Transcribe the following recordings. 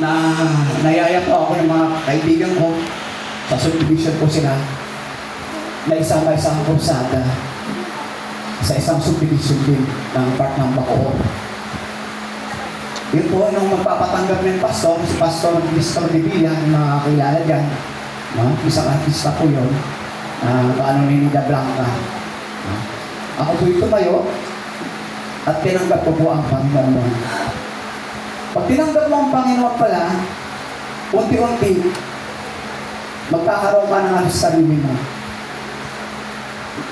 na nayaya po ako ng mga kaibigan ko sa subdivision ko sila na isama-isang kursada sa isang subdivision din ng part ng Bacoor. Yun po, nung magpapatanggap ng pastor, si Pastor Mr. Divilla, yung mga kilala dyan, no? Isang artista po yun, paano ni Nida Blanca. No? Ako po ito tumayo at tinanggap ko po ang Panginoon. Pag tinanggap mo ang Panginoon pala, unti-unti, magkakaroon ka ng alis sarili mo.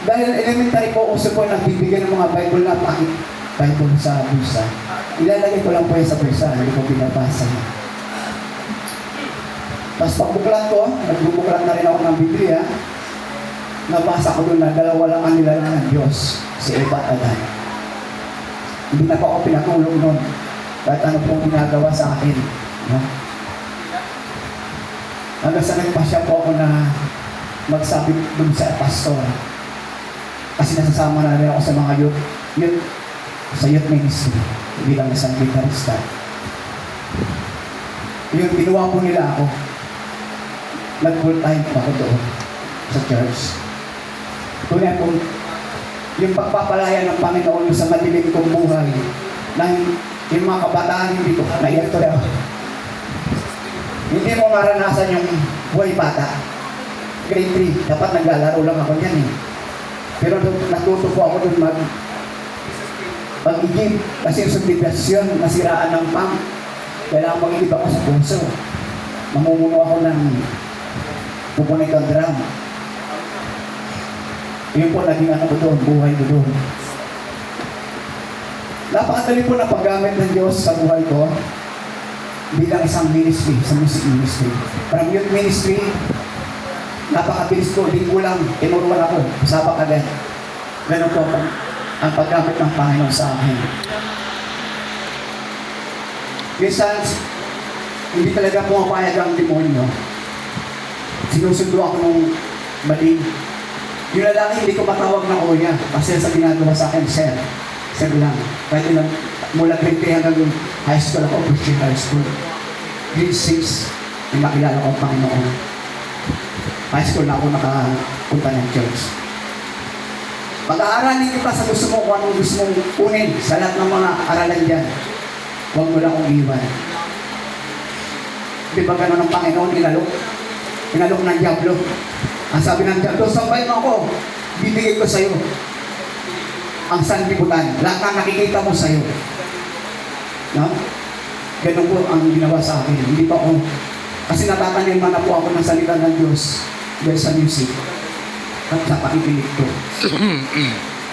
Dahil elementary po, uso po nagbibigay ng mga Bible na pakit, Bible sa bulsa. Ilalagay ko lang po yan sa bulsa, hindi ko pinabasa. Tapos pagbuklat ko, nagbubuklat na rin ako ng Biblia, nabasa ko doon na dalawa lang ang nilalang ng Diyos, si Eva at Adan. Hindi na po ako pinatulong noon, kahit ano pong ginagawa sa akin. No? Hanggang sa nagpasya po ako na magsabi doon sa pastor. Kasi nasasama na rin ako sa mga youth sa youth ministry bilang isang gitarista. Yun, pinuha po nila ako. Nag-full time ako doon sa church. Tunay po, yung pagpapalaya ng Panginoon sa madilim kong buhay ng yung mga kabataan hindi ko naiyak ko lang. Hindi mo maranasan yung buhay bata. Grade 3, dapat naglalaro lang ako yan eh. Pero natuto po ako doon mag-igib kasi yung subdivision, nasiraan ng pump. Kailangan mag-igib ako sa puso. Mamumuno ako ng pupunik ang drum. Yun po, naging ano ko doon, buhay ko doon. Napakadali po na paggamit ng Diyos sa buhay ko bilang isang ministry, sa music ministry. From youth ministry, napakabilis ko, linggo lang, tinuruan ako, sabak agad. Ganun po ang paggamit ng Panginoon sa akin. Minsan, hindi talaga pumapayag ang demonyo. Sinusundo ako ng mali. Yung lalaki, hindi ko matawag ng kuya kasi sa ginagawa sa akin, sir lang. Kahit ilang, mula grade 3 hanggang high school ako, Christian high school. Grade 6, yung makilala ko ang Panginoon. High school na ako nakapunta ng church. Pag-aaralin kita sa gusto mo kung anong gusto mong kunin sa lahat ng mga aralan dyan. Huwag mo lang kong iwan. Di ba gano'n ang Panginoon inalok? Inalok ng Diablo. Ang sabi ng Diablo, sampay mo ako, bibigay ko sa'yo ang sanlibutan. Lahat na nakikita mo sa'yo. No? Ganun po ang ginawa sa akin. Hindi pa ako, kasi natataniman na po ako ng salita ng Diyos dahil sa music at sa pakikinig ko.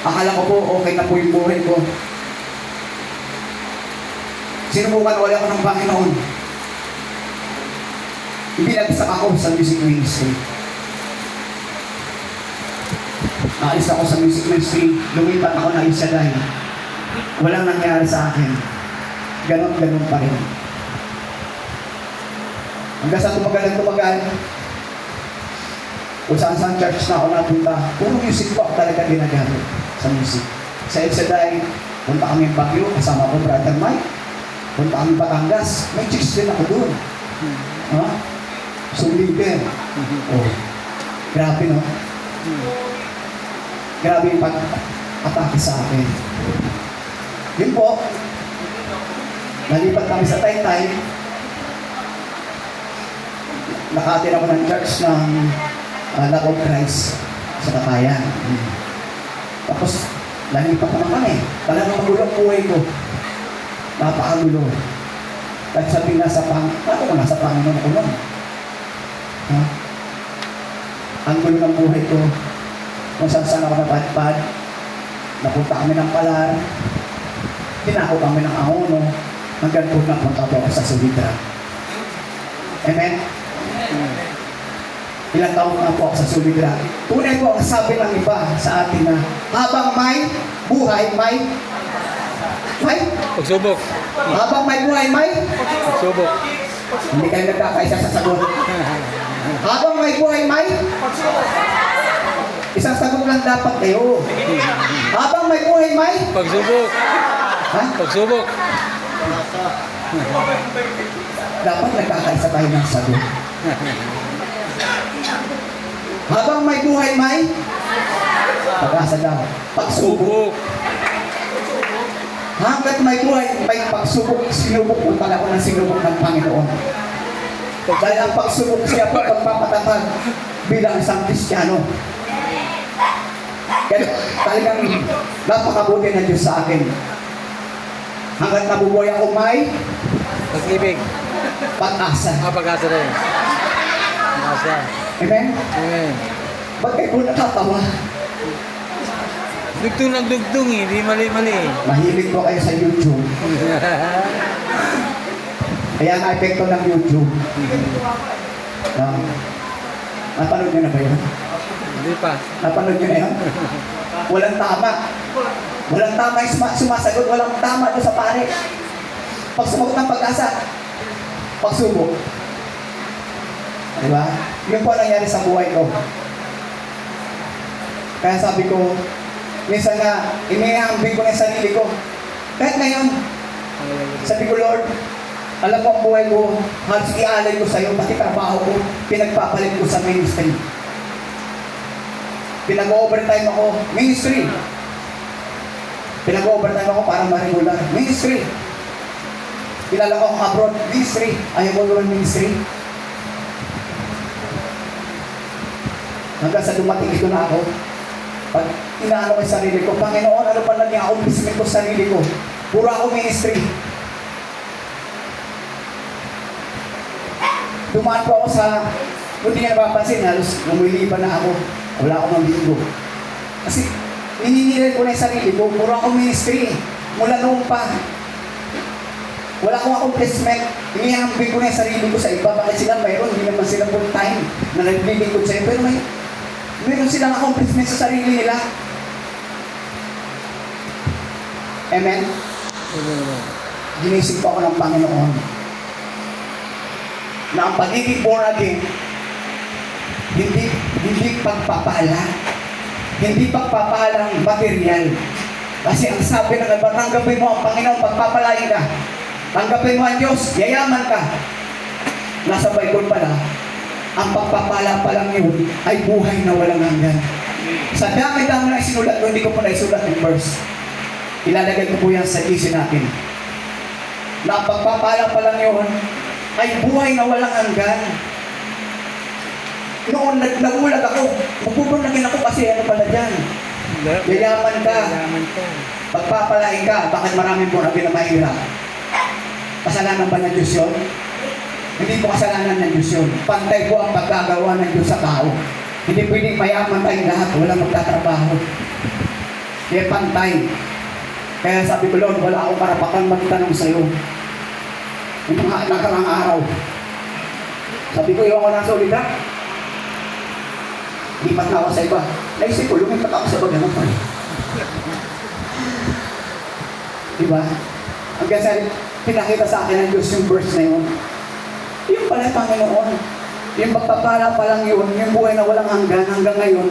Akala ko po okay na po yung buhay ko. Sinubukan ulit ako ng Panginoon. Binagsak ako sa music ministry. Naalis ako sa music ministry, lumipat ako na isa dahil walang nangyari sa akin. Ganon pa rin. Hanggang sa tumagal, kung saan church na ako napunta, puro music po ako talaga ginagamit sa music. Sa Edsaday, punta kami Baguio, kasama ko Brother Mike. Punta kami Batangas, may chicks din ako doon. Ha? Sulitin. Oh. Grabe, no? Grabe yung pag-atake sa akin. Yun po, nalipat kami sa Taytay. Nakatin ako ng church ng Love of Christ sa Katayan. Tapos, nalipat naman kami. Talagang magulo ang buhay ko. Napakagulo. Kahit sabihin nasa Panginoon ko nun. Ha? Ang gulo ng buhay ko. Kung saan ako napadpad, napunta kami ng Palar, tinako kami ng Ahono, hanggang po napunta po ako sa Solidra. Amen? Ilang taon na po ako sa Solidra. Tunay po ang sabi ng iba sa atin na habang may buhay, may pagsubok. Habang may buhay, may Pagsubok. Hindi kayo nagkakaisa sa sagot. Habang may buhay, may isang sagot lang dapat kayo. Habang may buhay, may Pagsubok. ha? Pagsubok. dapat nagkakaisa tayo ng sagot. Habang may buhay, may pag-asa daw. Pagsubok. Hanggat may buhay, may pagsubok. Sinubok po pala ako ng sinubok ng Panginoon. Dahil ang pagsubok siya po pagpapatatag bilang isang Kristiyano. Kaya talagang napakabuti ng Diyos sa akin. Hanggat nabubuhay ako may Pag-ibig. pag-asa. Pag-asa rin. Pag-asa. Amen? Amen. Ba't kayo po nakatawa? Dugtong ng dugtong eh, di mali-mali eh. Mahilig po kayo sa YouTube. Kaya na-epekto ng YouTube. Napanood nyo na ba yun? Hindi pa. Napanood nyo na yun? Walang tama. Walang tama yung sumasagot. Walang tama doon sa pare. Pag sumagot ng pag-asa, pagsubok. Diba? Yun po ang nangyari sa buhay ko. Kaya sabi ko, minsan nga, inihambing ko na yung sarili ko. Kahit ngayon, sabi ko, Lord, alam mo ang buhay ko, halos ialay ko sa'yo, pati trabaho ko, pinagpapalit ko sa ministry. Pinag-overtime ako, ministry. Pinag-overtime ako para ma-regular, ministry. Kilala ko ako abroad, ministry. Ayaw ko naman ministry. Hanggang sa dumating dito na ako, pag inaano ko yung sarili ko, Panginoon, ano pa naging accomplishment ko sa sarili ko? Puro ako ministry. Dumaan po ako sa, kung di nga napapansin, halos lumilipan na ako. Wala akong mambinggo. Kasi, nininilan ko na yung sarili ko, puro ako ministry. Mula noong pa. Wala akong accomplishment. Inihambing ko na yung sarili ko sa iba. Bakit sila mayroon? Hindi naman sila full time na naglilingkod sa'yo. Pero mayroon silang accomplishment sa sarili nila. Amen? Ginising pa ako ng Panginoon na ang pagiging born again, hindi pagpapala. Hindi pagpapalang material. Kasi ang sabi ng iba, tanggapin mo ang Panginoon, pagpapalain ka. Tanggapin mo ang Diyos, yayaman ka. Nasa Bible pala, ang pagpapala pa lang yun ay buhay na walang hanggan. Sa dami-dami na isinulat ko, hindi ko po na isulat yung verse. Ilalagay ko po yan sa isip natin. Na ang pagpapala pa lang yun ay buhay na walang hanggan. Noon nagulag ako, magpupurnagin ako kasi ano pala dyan. Yayaman ka. Yayaman ka. Pagpapalain ka, bakit maraming purnagin na mahirap? Kasalanan ba ng Diyos yun? Hindi po kasalanan ng Diyos yun. Pantay po ang pagkagawa ng Diyos sa tao. Hindi pwedeng mayaman tayong lahat, walang magtatrabaho. Kaya pantay. Kaya sabi ko, Lord, wala akong karapatan magtanong sa iyo. Yung mga nakarang araw. Sabi ko, iwan ko na sa ulit ha. Lipat na ako sa iba. Naisip ko, lumipat ako sa bagay pa. Diba? Hanggang sa pinakita sa akin ng Diyos yung verse na yun. Yung pala Panginoon. Yung pagpapala pa lang yun, yung buhay na walang hanggan hanggang ngayon,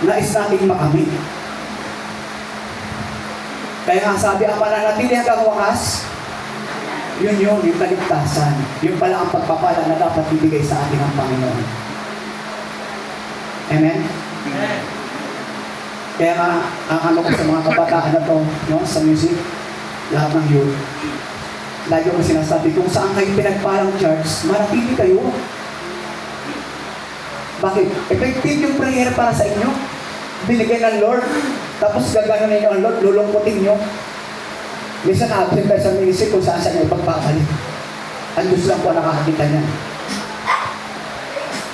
nais nating makamit. Kaya nga sabi, ang mananatili hanggang wakas, yun yung kaligtasan. Yung pala ang pagpapala na dapat ibigay sa ating ang Panginoon. Amen? Amen. Kaya nga, ang ano ko sa mga kabataan na to, no, sa music, lahat ng youth, lagi ko sinasabi, kung saan kayo pinagpalang church, manatili kayo. Bakit? Effective yung prayer para sa inyo. Binigay ng Lord, tapos gagano ninyo ang Lord, lulungkutin nyo. Minsan absent tayo sa ministry kung saan nyo pagpapalik. Ang Diyos lang po nakakakita niya.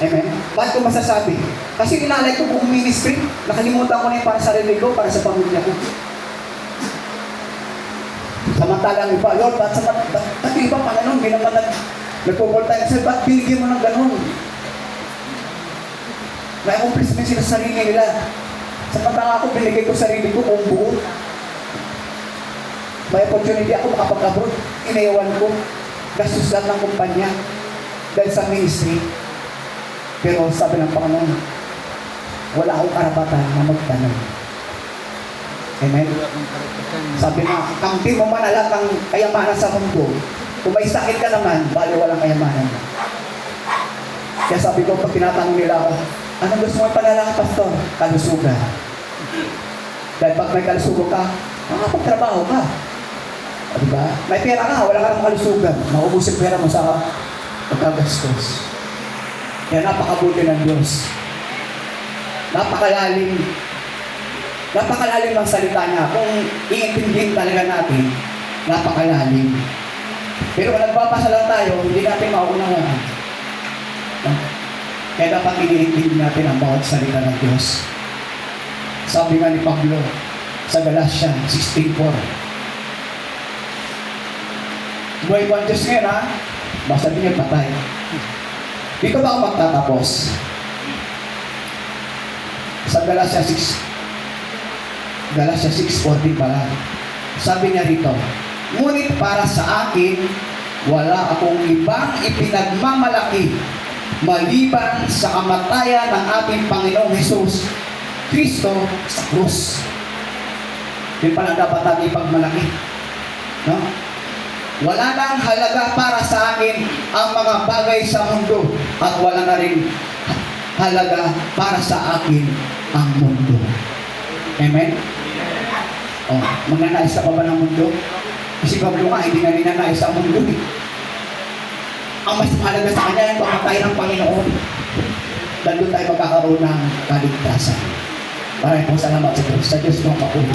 Amen? Bakit ko masasabi? Kasi inalay ko buong ministry, nakalimutan ko na yung para sa sarili ko, para sa pamilya ko. Samantalang iba, Lord, ba't yung iba pa ganun? Hindi naman nagpo-full time sa'yo, ba't binigyan mo ng ganun? Na-accomplishment sila sa sarili nila. Samantalang ako, binigay ko sarili ko buong buo. May opportunity ako makapag-abroad. Inayawan ko. Gastos lang ng kumpanya. Dahil sa ministry. Pero sabi ng Panginoon, wala akong karapatan na magtanong. Amen? Sabi na, kampi mo man alam ang kayamanan sa mundo, Kung may sakit ka naman, bali walang kayamanan mo. Kaya sabi ko, pag tinatanong nila ako, anong gusto mo ipadala, Pastor? Kalusugan. Dahil pag may kalusugan ka, makapagtrabaho ka. O, diba? May pera ka, wala ka ng kalusugan. Maubos yung pera mo sa pagkagastos. Kaya napakabuti ng Diyos. Napakalalim. Napakalalim ang salita niya. Kung iintindihin talaga natin, napakalalim. Pero kung nagbabasa lang tayo, hindi natin mauunawaan. Kaya dapat iniintindi natin ang bawat salita ng Diyos. Sabi nga ni Pablo sa Galatia 16:4. Buhay ko ang Diyos ngayon, ha? Basta niya patay. Dito ba ako magtatapos? Sa Galatia 6:14 pala. Sabi niya rito, ngunit para sa akin, wala akong ibang ipinagmamalaki maliban sa kamatayan ng ating Panginoong Hesus Kristo sa krus. Yun pala dapat natin ipagmalaki. No? Wala nang halaga para sa akin ang mga bagay sa mundo at wala na rin halaga para sa akin ang mundo. Amen? Oh, magnanais ka pa ba ng mundo? Kasi Pablo nga, hindi na ninanais ang mundo. Ang mas mahalaga sa kanya yung pamatay ng Panginoon. Dahil doon tayo magkakaroon ng kaligtasan. Maraming pong salamat sa Diyos. Sa Diyos ng papuri.